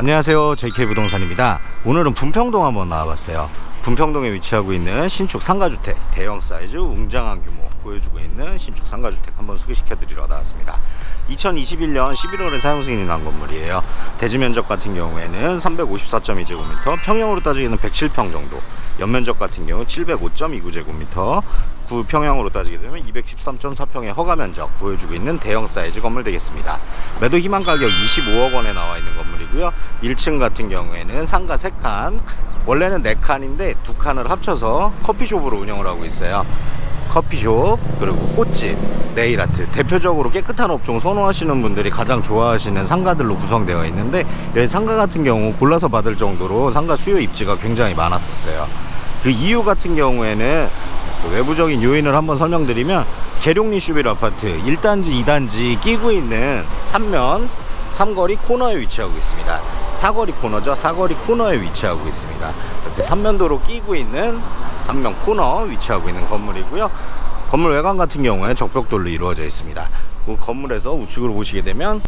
안녕하세요, JK부동산입니다. 오늘은 분평동 한번 나와봤어요. 분평동에 위치하고 있는 신축 상가주택, 대형 사이즈 웅장한 규모 보여주고 있는 신축 상가주택 한번 소개시켜드리러 나왔습니다. 2021년 11월에 사용 승인이 난 건물이에요. 대지 면적 같은 경우에는 354.2제곱미터, 평형으로 따지기는 107평 정도, 연면적 같은 경우 705.29제곱미터, 구평형으로 따지게 되면 213.4평의 허가 면적 보여주고 있는 대형 사이즈 건물 되겠습니다. 매도 희망 가격 25억 원에 나와 있는 건물이고요. 1층 같은 경우에는 상가 3칸, 원래는 4칸인데 2칸을 합쳐서 커피숍으로 운영을 하고 있어요. 커피숍, 그리고 꽃집, 네일아트, 대표적으로 깨끗한 업종 선호하시는 분들이 가장 좋아하시는 상가들로 구성되어 있는데, 여기 상가 같은 경우 골라서 받을 정도로 상가 수요 입지가 굉장히 많았었어요. 그 이유 같은 경우에는 외부적인 요인을 한번 설명드리면, 계룡리 슈빌 아파트 1단지 2단지 끼고 있는 3면 3거리 코너에 위치하고 있습니다. 사거리 코너죠. 사거리 코너에 위치하고 있습니다. 이렇게 3면도로 끼고 있는 3면 코너 위치하고 있는 건물이고요. 건물 외관 같은 경우에 적벽돌로 이루어져 있습니다. 그 건물에서 우측으로 보시게 되면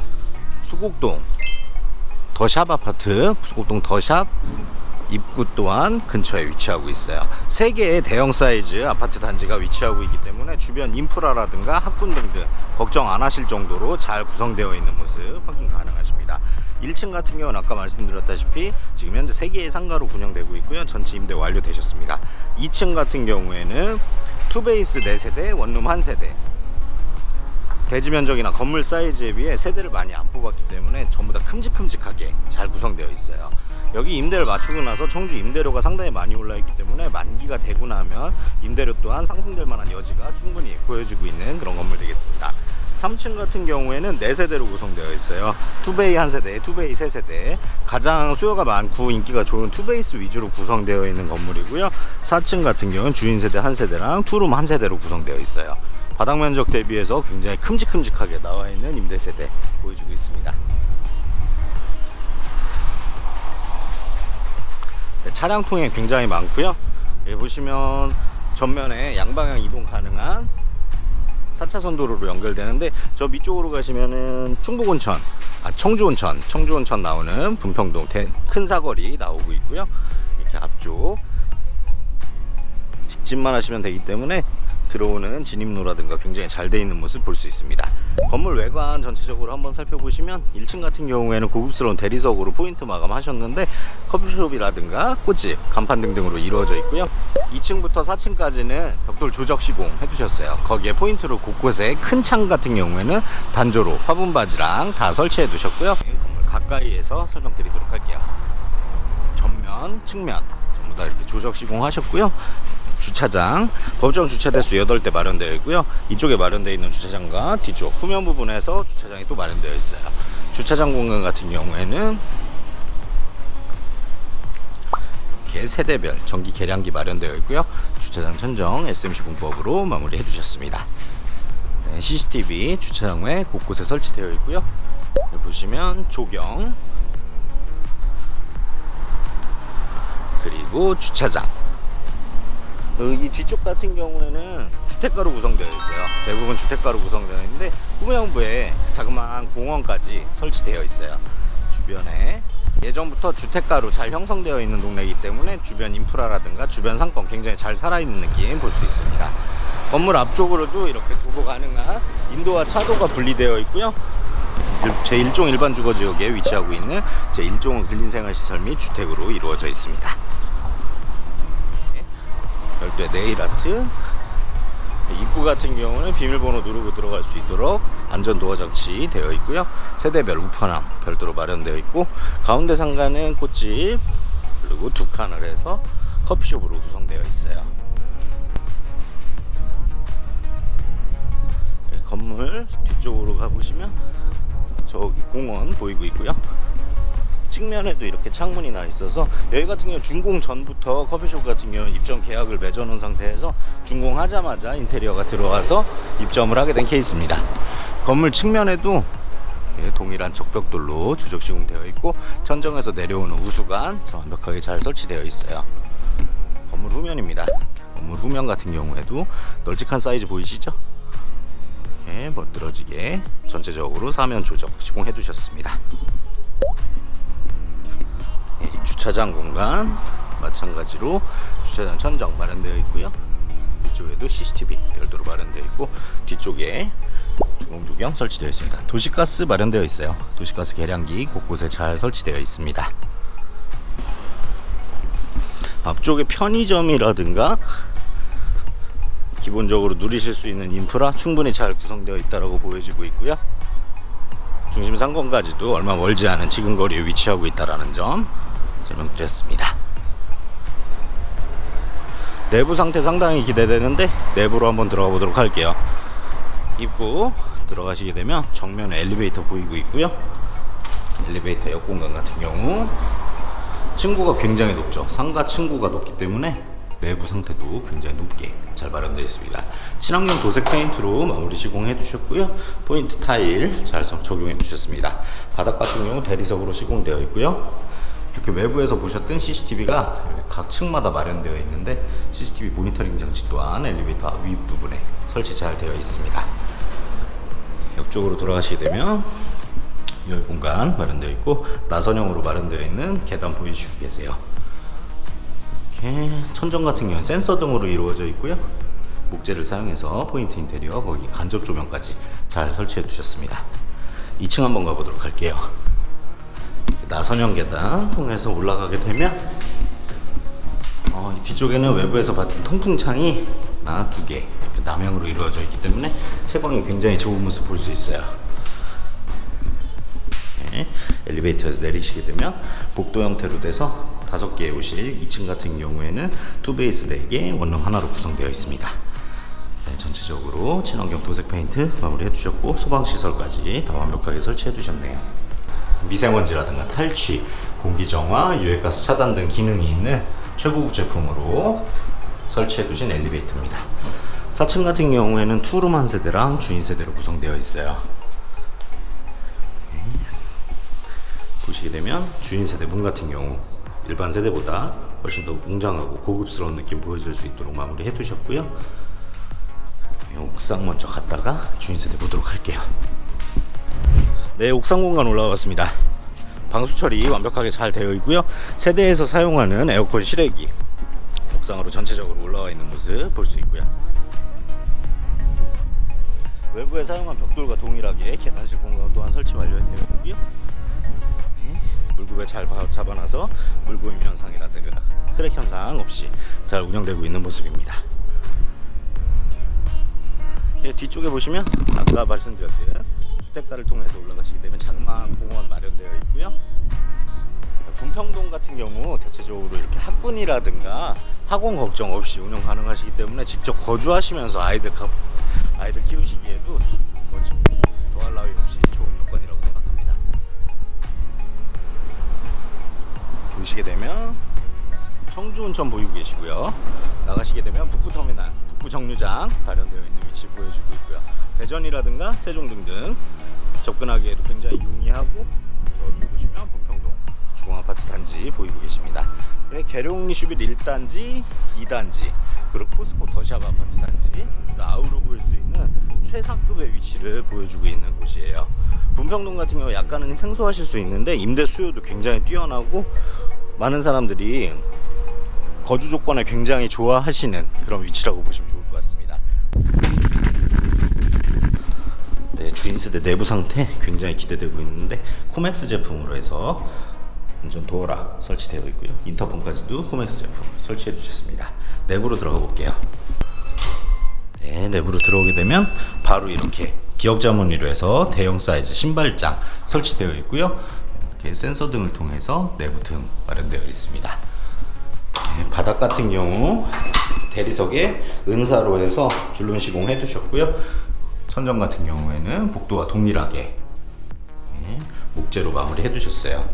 수곡동 더샵 아파트, 수곡동 더샵 입구 또한 근처에 위치하고 있어요. 3개의 대형 사이즈 아파트 단지가 위치하고 있기 때문에 주변 인프라라든가 학군 등등 걱정 안 하실 정도로 잘 구성되어 있는 모습 확인 가능하십니다. 1층 같은 경우는 아까 말씀드렸다시피 지금 현재 3개의 상가로 운영되고 있고요. 전체 임대 완료되셨습니다. 2층 같은 경우에는 투베이스 4세대, 원룸 1세대, 대지 면적이나 건물 사이즈에 비해 세대를 많이 안 뽑았기 때문에 전부 다 큼직큼직하게 잘 구성되어 있어요. 여기 임대를 맞추고 나서 청주 임대료가 상당히 많이 올라 있기 때문에 만기가 되고 나면 임대료 또한 상승될 만한 여지가 충분히 보여지고 있는 그런 건물 되겠습니다. 3층 같은 경우에는 4세대로 구성되어 있어요. 투베이 1세대, 투베이 3세대, 가장 수요가 많고 인기가 좋은 투베이스 위주로 구성되어 있는 건물이고요. 4층 같은 경우는 주인 세대 1세대랑 투룸 1세대로 구성되어 있어요. 바닥 면적 대비해서 굉장히 큼직큼직하게 나와 있는 임대 세대 보여주고 있습니다. 차량 통행 굉장히 많고요. 여기 보시면 전면에 양방향 이동 가능한 4차선 도로로 연결되는데, 저 밑쪽으로 가시면은 충북온천, 청주온천 나오는 분평동 큰 사거리 나오고 있고요. 이렇게 앞쪽 직진만 하시면 되기 때문에 들어오는 진입로라든가 굉장히 잘 돼 있는 모습 볼 수 있습니다. 건물 외관 전체적으로 한번 살펴보시면 1층 같은 경우에는 고급스러운 대리석으로 포인트 마감하셨는데 커피숍이라든가 꽃집, 간판 등등으로 이루어져 있고요. 2층부터 4층까지는 벽돌 조적 시공 해두셨어요. 거기에 포인트로 곳곳에 큰 창 같은 경우에는 단조로 화분바지랑 다 설치해 두셨고요. 건물 가까이에서 설명드리도록 할게요. 전면, 측면 전부 다 이렇게 조적 시공하셨고요. 주차장, 법정 주차 대수 8대 마련되어 있고요. 이쪽에 마련되어 있는 주차장과 뒤쪽 후면 부분에서 주차장이 또 마련되어 있어요. 주차장 공간 같은 경우에는 이렇게 세대별 전기 계량기 마련되어 있고요. 주차장 천정 SMC 공법으로 마무리해 주셨습니다. 네, CCTV 주차장 외 곳곳에 설치되어 있고요. 여기 보시면 조경, 그리고 주차장. 이 뒤쪽 같은 경우에는 주택가로 구성되어 있어요. 대부분 주택가로 구성되어 있는데 후면부에 자그마한 공원까지 설치되어 있어요. 주변에 예전부터 주택가로 잘 형성되어 있는 동네이기 때문에 주변 인프라라든가 주변 상권 굉장히 잘 살아있는 느낌 볼 수 있습니다. 건물 앞쪽으로도 이렇게 도로 가능한 인도와 차도가 분리되어 있고요. 제1종 일반 주거지역에 위치하고 있는 제1종 근린생활시설 및 주택으로 이루어져 있습니다. 별도의 네일아트, 입구 같은 경우는 비밀번호 누르고 들어갈 수 있도록 안전 도어 장치 되어 있고요. 세대별 우편함 별도로 마련되어 있고, 가운데 상가는 꽃집, 그리고 2칸을 해서 커피숍으로 구성되어 있어요. 네, 건물 뒤쪽으로 가보시면 저기 공원 보이고 있고요. 측면에도 이렇게 창문이 나 있어서, 여기 같은 경우 준공 전부터 커피숍 같은 경우 입점 계약을 맺어놓은 상태에서 준공하자마자 인테리어가 들어와서 입점을 하게 된 케이스입니다. 건물 측면에도 동일한 적벽돌로 주적 시공되어 있고, 천정에서 내려오는 우수관 완벽하게 잘 설치되어 있어요. 건물 후면입니다. 건물 후면 같은 경우에도 널찍한 사이즈 보이시죠? 이렇게 멋들어지게 전체적으로 사면 조적 시공해 두셨습니다. 주차장 공간 마찬가지로 주차장 천정 마련되어 있고요. 이쪽에도 CCTV 별도로 마련되어 있고 뒤쪽에 주공조경 설치되어 있습니다. 도시가스 마련되어 있어요. 도시가스 계량기 곳곳에 잘 설치되어 있습니다. 앞쪽에 편의점이라든가 기본적으로 누리실 수 있는 인프라 충분히 잘 구성되어 있다고 보여지고 있고요. 중심 상권까지도 얼마 멀지 않은 지근거리에 위치하고 있다는 점 설명드렸습니다. 내부 상태 상당히 기대되는데 내부로 한번 들어가 보도록 할게요. 입구 들어가시게 되면 정면에 엘리베이터 보이고 있고요. 엘리베이터 옆 공간 같은 경우 층고가 굉장히 높죠. 상가 층고가 높기 때문에 내부 상태도 굉장히 높게 잘 마련되어 있습니다. 친환경 도색 페인트로 마무리 시공해 두셨고요. 포인트 타일 잘 적용해 두셨습니다. 바닥 같은 경우 대리석으로 시공되어 있고요. 이렇게 외부에서 보셨던 CCTV가 이렇게 각 층마다 마련되어 있는데 CCTV 모니터링 장치 또한 엘리베이터 윗부분에 설치 잘 되어 있습니다. 옆쪽으로 돌아가시게 되면 열 공간 마련되어 있고 나선형으로 마련되어 있는 계단 보여주시고 계세요. 이렇게 천정 같은 경우는 센서 등으로 이루어져 있고요. 목재를 사용해서 포인트 인테리어 거기 간접 조명까지 잘 설치해 두셨습니다. 2층 한번 가보도록 할게요. 나선형 계단 통해서 올라가게 되면 뒤쪽에는 외부에서 봤던 통풍창이 2개 이렇게 남향으로 이루어져 있기 때문에 채광이 굉장히 좋은 모습 볼 수 있어요. 네, 엘리베이터에서 내리시게 되면 복도 형태로 돼서 5개의 오실 2층 같은 경우에는 투베이스 4개 원룸 하나로 구성되어 있습니다. 네, 전체적으로 친환경 도색 페인트 마무리해 주셨고 소방시설까지 다 완벽하게 설치해 두셨네요. 미세먼지라든가 탈취, 공기정화, 유해가스 차단 등 기능이 있는 최고급 제품으로 설치해 두신 엘리베이터입니다. 4층 같은 경우에는 투룸 한 세대랑 주인 세대로 구성되어 있어요. 보시게 되면 주인 세대 문 같은 경우 일반 세대보다 훨씬 더 웅장하고 고급스러운 느낌 보여줄 수 있도록 마무리 해 두셨고요. 옥상 먼저 갔다가 주인 세대 보도록 할게요. 네, 옥상 공간 올라왔습니다. 방수 처리 완벽하게 잘 되어 있고요. 세대에서 사용하는 에어컨 실외기 옥상으로 전체적으로 올라와 있는 모습 볼 수 있고요. 외부에 사용한 벽돌과 동일하게 계단실 공간 또한 설치 완료되어 있고요. 물급에 잘 잡아놔서 물고임 현상이라든가 크랙 현상 없이 잘 운영되고 있는 모습입니다. 예, 뒤쪽에 보시면 아까 말씀드렸듯 주택가를 통해서 올라가시게 되면 자그마한 공원 마련되어 있고요. 분평동 같은 경우 대체적으로 이렇게 학군이라든가 학원 걱정 없이 운영 가능하시기 때문에 직접 거주하시면서 아이들 키우시기에도 더할 나위 없이 좋은 여건이라고 생각합니다. 보시게 되면 청주온천 보이고 계시고요. 나가시게 되면 북부터미널, 북부정류장 마련되어 있는 위치 보여주고 있고요. 대전이라든가 세종 등등 접근하기에도 굉장히 용이하고 저쪽 보시면 분평동 주공아파트 단지 보이고 계십니다. 계룡리 슈빌 1단지, 2단지 그리고 포스코 더샵 아파트 단지 아우로 보일 수 있는 최상급의 위치를 보여주고 있는 곳이에요. 분평동 같은 경우 약간은 생소하실 수 있는데 임대 수요도 굉장히 뛰어나고 많은 사람들이 거주 조건을 굉장히 좋아하시는 그런 위치라고 보시면 좋을 것 같습니다. 네, 주인 세대 내부 상태 굉장히 기대되고 있는데 코맥스 제품으로 해서 완전 도어락 설치되어 있고요. 인터폰까지도 코맥스 제품 설치해 주셨습니다. 내부로 들어가 볼게요. 네, 내부로 들어오게 되면 바로 이렇게 기역자문으로 해서 대형 사이즈 신발장 설치되어 있고요. 이렇게 센서 등을 통해서 내부 등 마련되어 있습니다. 네, 바닥 같은 경우 대리석에 은사로 해서 줄눈 시공해 두셨고요. 천정 같은 경우에는 복도와 동일하게 목재로 마무리 해 두셨어요.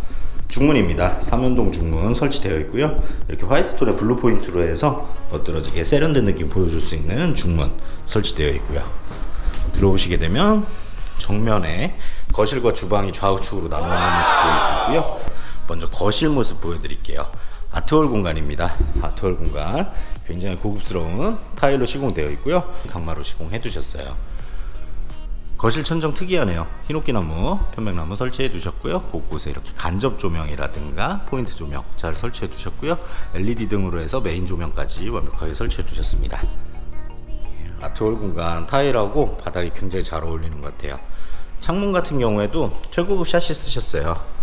중문입니다. 삼연동 중문 설치되어 있고요. 이렇게 화이트 톤의 블루 포인트로 해서 멋들어지게 세련된 느낌 보여줄 수 있는 중문 설치되어 있고요. 들어오시게 되면 정면에 거실과 주방이 좌우측으로 나눠있는 모습 보이고요. 먼저 거실 모습 보여드릴게요. 아트홀 공간입니다. 아트홀 공간 굉장히 고급스러운 타일로 시공되어 있고요. 강마루 시공해 두셨어요. 거실 천정 특이하네요. 히노키나무, 편백나무 설치해 두셨고요. 곳곳에 이렇게 간접 조명이라든가 포인트 조명 잘 설치해 두셨고요. LED 등으로 해서 메인 조명까지 완벽하게 설치해 두셨습니다. 아트홀 공간 타일하고 바닥이 굉장히 잘 어울리는 것 같아요. 창문 같은 경우에도 최고급 샤시 쓰셨어요.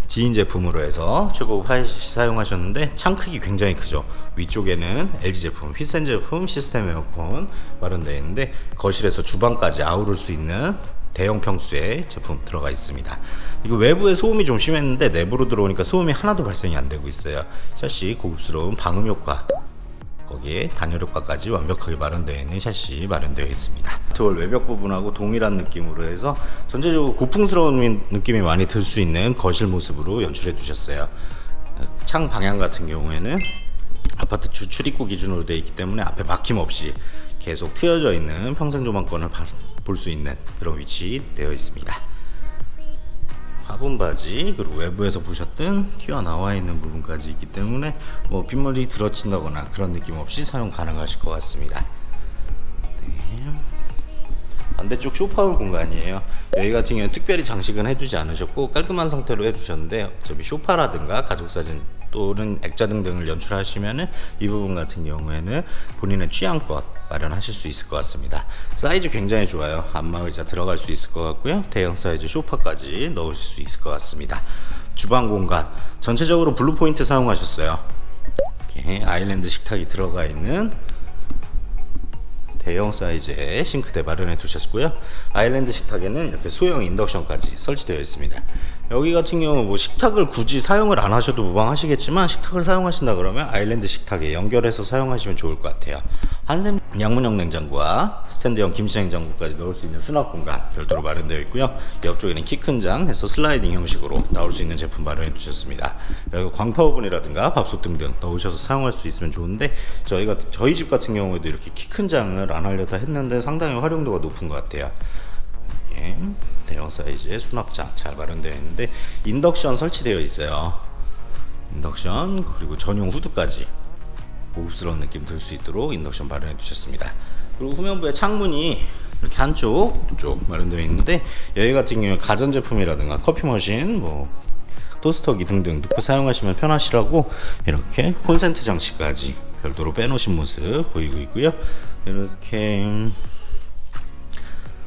지인 제품으로 해서 최고급 샤시 사용하셨는데 창 크기 굉장히 크죠. 위쪽에는 LG 제품, 휘센 제품 시스템 에어컨 마련되어 있는데 거실에서 주방까지 아우를 수 있는 대형 평수의 제품 들어가 있습니다. 이거 외부에 소음이 좀 심했는데 내부로 들어오니까 소음이 하나도 발생이 안 되고 있어요. 샤시 고급스러운 방음 효과, 거기에 단열 효과까지 완벽하게 마련되어 있는 샤시 마련되어 있습니다. 아트홀 외벽 부분하고 동일한 느낌으로 해서 전체적으로 고풍스러운 느낌이 많이 들 수 있는 거실 모습으로 연출해 두셨어요. 창 방향 같은 경우에는 아파트 주 출입구 기준으로 되어 있기 때문에 앞에 막힘 없이 계속 트여져 있는 평생 조망권을 볼 수 있는 그런 위치 되어 있습니다. 화분 바지, 그리고 외부에서 보셨던 튀어나와 있는 부분까지 있기 때문에 뭐 빗물이 들어친다거나 그런 느낌 없이 사용 가능하실 것 같습니다. 네. 반대쪽 쇼파홀 공간이에요. 여기 같은 경우는 특별히 장식은 해두지 않으셨고 깔끔한 상태로 해두셨는데 어차피 쇼파라든가 가족사진 또는 액자 등등을 연출하시면은 이 부분 같은 경우에는 본인의 취향껏 마련하실 수 있을 것 같습니다. 사이즈 굉장히 좋아요. 안마의자 들어갈 수 있을 것 같고요. 대형 사이즈 소파까지 넣으실 수 있을 것 같습니다. 주방 공간 전체적으로 블루 포인트 사용하셨어요. 이렇게 아일랜드 식탁이 들어가 있는 대형 사이즈의 싱크대 마련해 두셨고요. 아일랜드 식탁에는 이렇게 소형 인덕션까지 설치되어 있습니다. 여기 같은 경우 뭐 식탁을 굳이 사용을 안 하셔도 무방하시겠지만 식탁을 사용하신다 그러면 아일랜드 식탁에 연결해서 사용하시면 좋을 것 같아요. 한샘 양문형 냉장고와 스탠드형 김치 냉장고까지 넣을 수 있는 수납 공간 별도로 마련되어 있고요. 옆쪽에는 키 큰 장 해서 슬라이딩 형식으로 나올 수 있는 제품 마련해 두셨습니다. 그리고 광파 오븐이라든가 밥솥 등등 넣으셔서 사용할 수 있으면 좋은데 저희 집 같은 경우에도 이렇게 키 큰 장을 안 하려다 했는데 상당히 활용도가 높은 것 같아요. 대형 사이즈의 수납장 잘 마련되어 있는데 인덕션 설치되어 있어요. 인덕션 그리고 전용 후드까지 고급스러운 느낌 들 수 있도록 인덕션 마련해 두셨습니다. 그리고 후면부에 창문이 이렇게 한쪽 두쪽 마련되어 있는데 여기 같은 경우에 가전제품이라든가 커피 머신 뭐 토스터기 등등 넣고 사용하시면 편하시라고 이렇게 콘센트 장치까지 별도로 빼놓으신 모습 보이고 있고요. 이렇게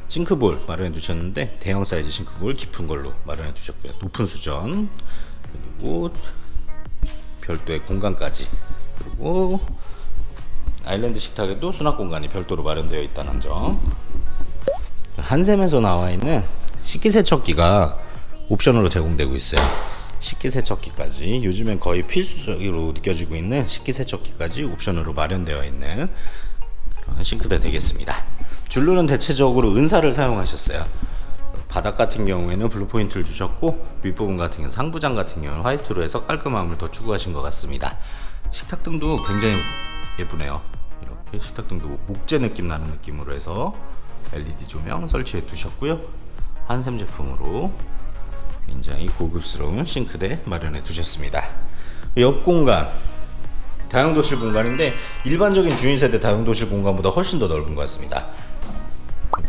싱크볼 마련해 두셨는데 대형 사이즈 싱크볼 깊은 걸로 마련해 두셨고요. 높은 수전 그리고 별도의 공간까지, 그리고 아일랜드 식탁에도 수납 공간이 별도로 마련되어 있다는 점. 한샘에서 나와 있는 식기세척기가 옵션으로 제공되고 있어요. 식기세척기까지 요즘엔 거의 필수적으로 느껴지고 있는 식기세척기까지 옵션으로 마련되어 있는 그런 싱크대 되겠습니다. 줄로는 대체적으로 은사를 사용하셨어요. 바닥 같은 경우에는 블루 포인트를 주셨고 윗부분 같은 경우 상부장 같은 경우는 화이트로 해서 깔끔함을 더 추구하신 것 같습니다. 식탁등도 굉장히 예쁘네요. 이렇게 식탁등도 목재 느낌 나는 느낌으로 해서 LED 조명 설치해 두셨고요. 한샘 제품으로 굉장히 고급스러운 싱크대 마련해 두셨습니다. 옆 공간 다용도실 공간인데 일반적인 주인세대 다용도실 공간보다 훨씬 더 넓은 것 같습니다.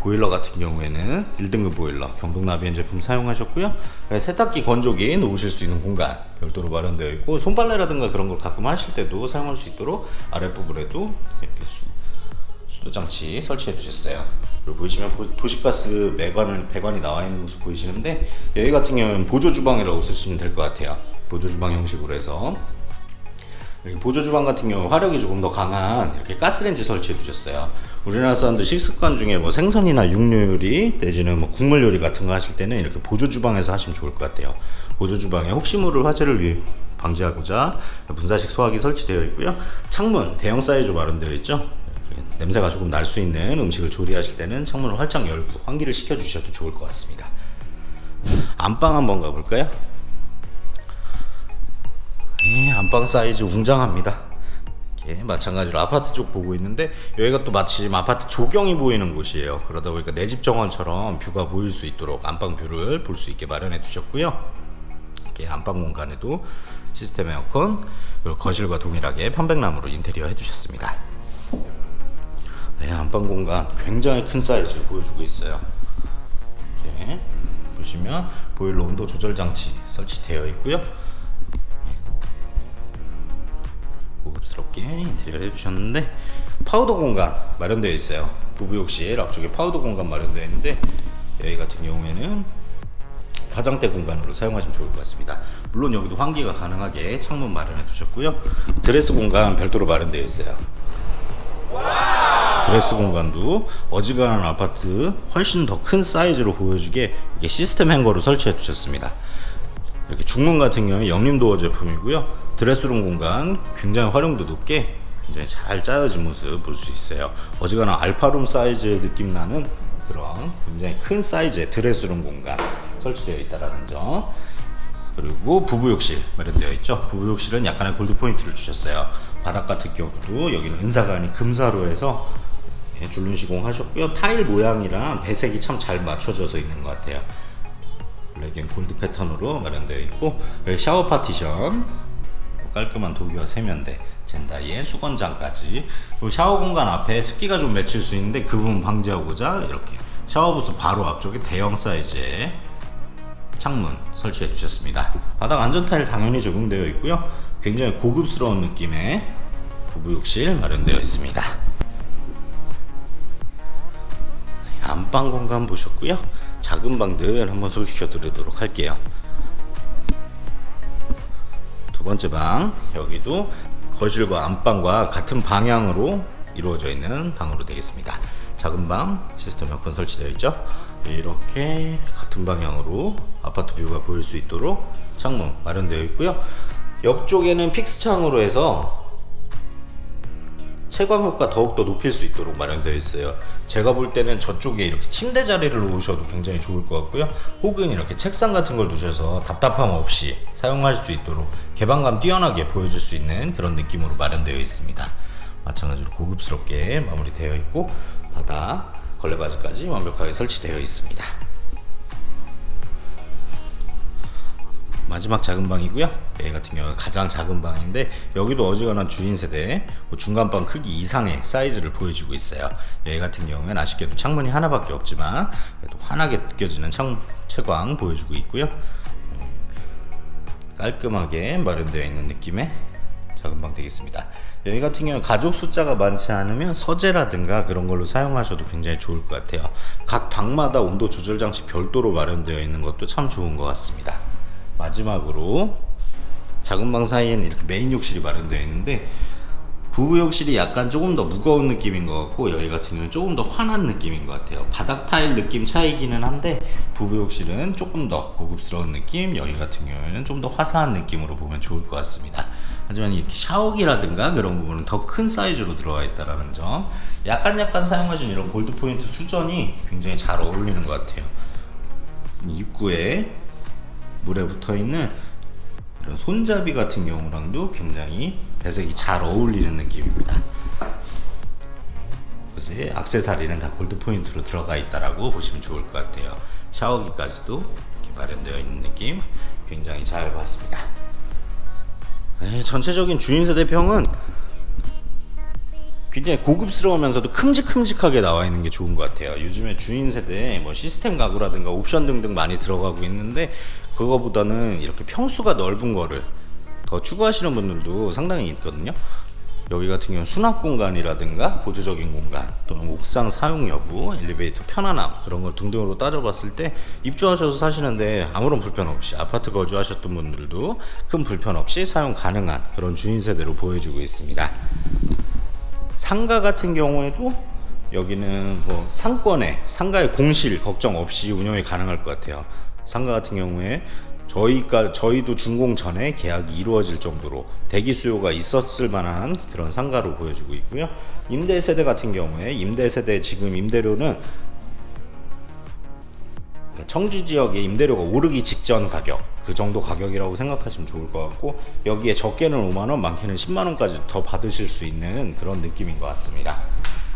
보일러 같은 경우에는 1등급 보일러 경동 나비엔 제품 사용하셨고요. 세탁기 건조기 놓으실 수 있는 공간 별도로 마련되어 있고 손빨래라든가 그런 걸 가끔 하실 때도 사용할 수 있도록 아랫부분에도 이렇게 수도장치 설치해 두셨어요. 그리고 보시면 도시가스 배관이 나와 있는 모습 보이시는데 여기 같은 경우는 보조주방이라고 쓰시면 될 것 같아요. 보조주방 형식으로 해서 이렇게 보조주방 같은 경우 화력이 조금 더 강한 이렇게 가스레인지 설치해 두셨어요. 우리나라 사람들 식습관 중에 뭐 생선이나 육류 요리 내지는 뭐 국물 요리 같은 거 하실 때는 이렇게 보조주방에서 하시면 좋을 것 같아요. 보조주방에 혹시 모를 화재를 방지하고자 분사식 소화기 설치되어 있고요. 창문 대형 사이즈 마련되어 있죠. 냄새가 조금 날 수 있는 음식을 조리하실 때는 창문을 활짝 열고 환기를 시켜 주셔도 좋을 것 같습니다. 안방 한번 가볼까요? 안방 사이즈 웅장합니다. 이렇게 마찬가지로 아파트 쪽 보고 있는데 여기가 또 마침 아파트 조경이 보이는 곳이에요. 그러다 보니까 내 집 정원처럼 뷰가 보일 수 있도록 안방 뷰를 볼 수 있게 마련해 두셨고요. 이렇게 안방 공간에도 시스템 에어컨 그리고 거실과 동일하게 편백나무로 인테리어 해주셨습니다. 안방 공간 굉장히 큰 사이즈를 보여주고 있어요. 보시면 보일러 온도 조절 장치 설치되어 있고요. 고급스럽게 인테리어를 해주셨는데 파우더 공간 마련되어 있어요. 부부욕실 앞쪽에 파우더 공간 마련되어 있는데 여기 같은 경우에는 화장대 공간으로 사용하시면 좋을 것 같습니다. 물론 여기도 환기가 가능하게 창문 마련해 두셨고요. 드레스 공간 별도로 마련되어 있어요. 드레스 공간도 어지간한 아파트 훨씬 더 큰 사이즈로 보여주게 이게 시스템 행거로 설치해 두셨습니다. 이렇게 중문 같은 경우에 영림도어 제품이고요. 드레스룸 공간 굉장히 활용도 높게 굉장히 잘 짜여진 모습 볼 수 있어요. 어지간한 알파룸 사이즈의 느낌 나는 그런 굉장히 큰 사이즈의 드레스룸 공간 설치되어 있다는 점. 그리고 부부욕실 마련되어 있죠. 부부욕실은 약간의 골드 포인트를 주셨어요. 바닥 같은 경우도 여기는 은사가 아닌 금사로 해서 줄눈 시공하셨고요. 타일 모양이랑 배색이 참 잘 맞춰져서 있는 것 같아요. 블랙 앤 골드 패턴으로 마련되어 있고, 여기 샤워 파티션, 깔끔한 도기와 세면대, 젠다이의 수건장까지. 샤워 공간 앞에 습기가 좀 맺힐 수 있는데 그 부분 방지하고자 이렇게 샤워부스 바로 앞쪽에 대형 사이즈의 창문 설치해 주셨습니다. 바닥 안전 타일 당연히 적용되어 있고요. 굉장히 고급스러운 느낌의 부부욕실 마련되어 있습니다. 안방 공간 보셨고요. 작은 방들 한번 소개시켜 드리도록 할게요. 두 번째 방, 여기도 거실과 안방과 같은 방향으로 이루어져 있는 방으로 되겠습니다. 작은 방 시스템 에어컨 설치되어 있죠. 이렇게 같은 방향으로 아파트 뷰가 보일 수 있도록 창문 마련되어 있고요. 옆쪽에는 픽스 창으로 해서 채광 효과 더욱더 높일 수 있도록 마련되어 있어요. 제가 볼 때는 저쪽에 이렇게 침대 자리를 놓으셔도 굉장히 좋을 것 같고요. 혹은 이렇게 책상 같은 걸 두셔서 답답함 없이 사용할 수 있도록 개방감 뛰어나게 보여줄 수 있는 그런 느낌으로 마련되어 있습니다. 마찬가지로 고급스럽게 마무리되어 있고, 바닥 걸레바지까지 완벽하게 설치되어 있습니다. 마지막 작은 방이고요. 여기 같은 경우가 가장 작은 방인데, 여기도 어지간한 주인 세대 중간방 크기 이상의 사이즈를 보여주고 있어요. 여기 같은 경우는 아쉽게도 창문이 하나밖에 없지만 그래도 환하게 느껴지는 채광 보여주고 있고요. 깔끔하게 마련되어 있는 느낌의 작은 방 되겠습니다. 여기 같은 경우 가족 숫자가 많지 않으면 서재라든가 그런 걸로 사용하셔도 굉장히 좋을 것 같아요. 각 방마다 온도 조절 장치 별도로 마련되어 있는 것도 참 좋은 것 같습니다. 마지막으로 작은 방 사이에는 이렇게 메인 욕실이 마련되어 있는데, 부부 욕실이 약간 조금 더 무거운 느낌인 것 같고, 여기 같은 경우는 조금 더 환한 느낌인 것 같아요. 바닥 타일 느낌 차이기는 한데 부부 욕실은 조금 더 고급스러운 느낌, 여기 같은 경우에는 좀 더 화사한 느낌으로 보면 좋을 것 같습니다. 하지만 이렇게 샤워기라든가 그런 부분은 더 큰 사이즈로 들어가 있다는 점, 약간 사용하신 이런 골드 포인트 수전이 굉장히 잘 어울리는 것 같아요. 입구에 물에 붙어있는 이런 손잡이 같은 경우랑도 굉장히 배색이 잘 어울리는 느낌입니다. 그래서 액세서리는 다 골드 포인트로 들어가 있다라고 보시면 좋을 것 같아요. 샤워기까지도 이렇게 마련되어 있는 느낌 굉장히 잘 봤습니다. 네, 전체적인 주인 세대평은 굉장히 고급스러우면서도 큼직큼직하게 나와 있는 게 좋은 것 같아요. 요즘에 주인 세대에 뭐 시스템 가구라든가 옵션 등등 많이 들어가고 있는데, 그거보다는 이렇게 평수가 넓은 거를 더 추구하시는 분들도 상당히 있거든요. 여기 같은 경우는 수납 공간이라든가 보조적인 공간, 또는 옥상 사용 여부, 엘리베이터 편안함, 그런 걸 등등으로 따져봤을 때 입주하셔서 사시는데 아무런 불편 없이, 아파트 거주하셨던 분들도 큰 불편 없이 사용 가능한 그런 주인 세대로 보여주고 있습니다. 상가 같은 경우에도 여기는 뭐 상가의 공실 걱정 없이 운영이 가능할 것 같아요. 상가 같은 경우에 저희도 준공 전에 계약이 이루어질 정도로 대기 수요가 있었을 만한 그런 상가로 보여주고 있고요. 임대 세대 같은 경우에 지금 임대료는 청주 지역의 임대료가 오르기 직전 가격, 그 정도 가격이라고 생각하시면 좋을 것 같고, 여기에 적게는 5만원, 많게는 10만원까지 더 받으실 수 있는 그런 느낌인 것 같습니다.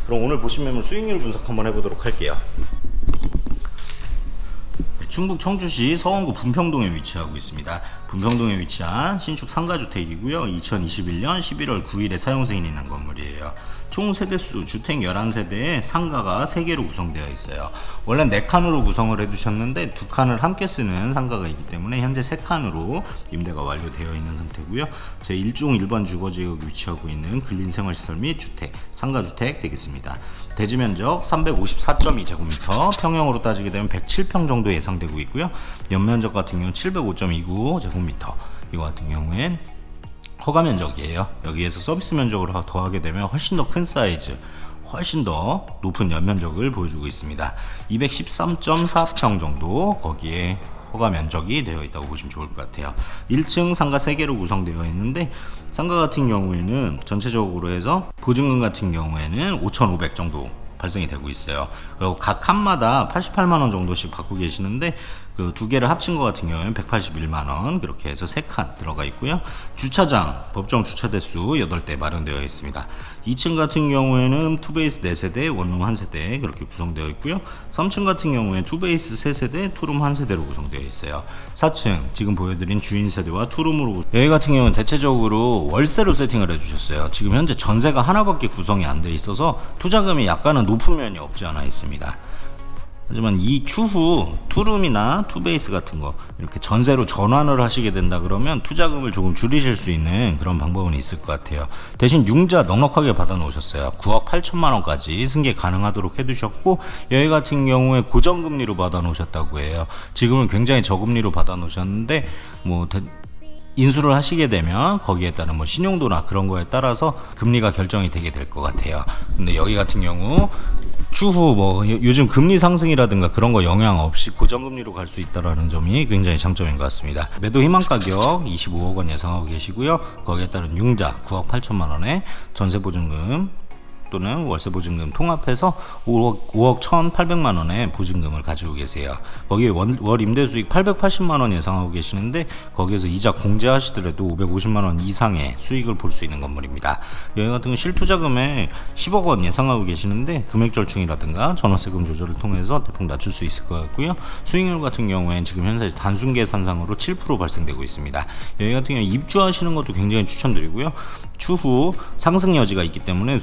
그럼 오늘 보신 매물 수익률 분석 한번 해보도록 할게요. 충북 청주시 서원구 분평동에 위치하고 있습니다. 분평동에 위치한 신축 상가주택이고요. 2021년 11월 9일에 사용 승인이 난 건물이에요. 총 세대수 주택 11세대에 상가가 3개로 구성되어 있어요. 원래 4칸으로 구성을 해두셨는데 2칸을 함께 쓰는 상가가 있기 때문에 현재 3칸으로 임대가 완료되어 있는 상태고요. 제1종 일반 주거지역에 위치하고 있는 근린생활시설 및 주택, 상가주택 되겠습니다. 대지면적 354.2제곱미터, 평형으로 따지게 되면 107평 정도 예상되고 있고요. 연면적 같은 경우는 705.29제곱미터, 이거 같은 경우엔 허가 면적이에요. 여기에서 서비스 면적을 더하게 되면 훨씬 더 큰 사이즈, 훨씬 더 높은 연면적을 보여주고 있습니다. 213.4평 정도 거기에 허가 면적이 되어 있다고 보시면 좋을 것 같아요. 1층 상가 3개로 구성되어 있는데, 상가 같은 경우에는 전체적으로 해서 보증금 같은 경우에는 5,500 정도 발생이 되고 있어요. 그리고 각 칸마다 88만원 정도씩 받고 계시는데, 그 두 개를 합친 것 같은 경우에는 181만원, 그렇게 해서 3칸 들어가 있고요. 주차장, 법정 주차 대수 8대 마련되어 있습니다. 2층 같은 경우에는 투베이스 4세대, 원룸 1세대 그렇게 구성되어 있고요. 3층 같은 경우에 투베이스 3세대, 투룸 1세대로 구성되어 있어요. 4층 지금 보여드린 주인 세대와 투룸으로, 여기 같은 경우는 대체적으로 월세로 세팅을 해주셨어요. 지금 현재 전세가 하나밖에 구성이 안 돼 있어서 투자금이 약간은 높은 면이 없지 않아 있습니다. 하지만 이 추후 투룸이나 투베이스 같은 거 이렇게 전세로 전환을 하시게 된다 그러면 투자금을 조금 줄이실 수 있는 그런 방법은 있을 것 같아요. 대신 융자 넉넉하게 받아 놓으셨어요. 9억 8천만 원까지 승계 가능하도록 해두셨고, 여기 같은 경우에 고정금리로 받아 놓으셨다고 해요. 지금은 굉장히 저금리로 받아 놓으셨는데, 인수를 하시게 되면 거기에 따른 신용도나 그런 거에 따라서 금리가 결정이 되게 될 것 같아요. 근데 여기 같은 경우 추후 요즘 금리 상승이라든가 그런 거 영향 없이 고정금리로 갈 수 있다라는 점이 굉장히 장점인 것 같습니다. 매도 희망 가격 25억 원 예상하고 계시고요. 거기에 따른 융자 9억 8천만 원에 전세 보증금 또는 월세 보증금 통합해서 5억 1,800만 원의 보증금을 가지고 계세요. 거기에 월 임대 수익 880만 원 예상하고 계시는데, 거기에서 이자 공제하시더라도 550만 원 이상의 수익을 볼 수 있는 건물입니다. 여기 같은 경우 실투자금에 10억 원 예상하고 계시는데, 금액 절충이라든가 전월세금 조절을 통해서 대폭 낮출 수 있을 것 같고요. 수익률 같은 경우에는 지금 현재 단순 계산상으로 7% 발생되고 있습니다. 여기 같은 경우 입주하시는 것도 굉장히 추천드리고요. 추후 상승 여지가 있기 때문에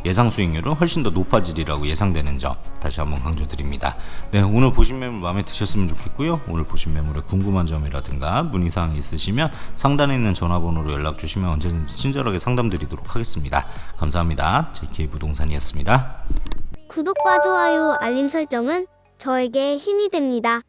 예상 수익률은 훨씬 더 높아지리라고 예상되는 점 다시 한번 강조드립니다. 네, 오늘 보신 매물 마음에 드셨으면 좋겠고요. 오늘 보신 매물에 궁금한 점이라든가 문의사항이 있으시면 상단에 있는 전화번호로 연락 주시면 언제든지 친절하게 상담드리도록 하겠습니다. 감사합니다. JK부동산이었습니다. 구독과 좋아요, 알림 설정은 저에게 힘이 됩니다.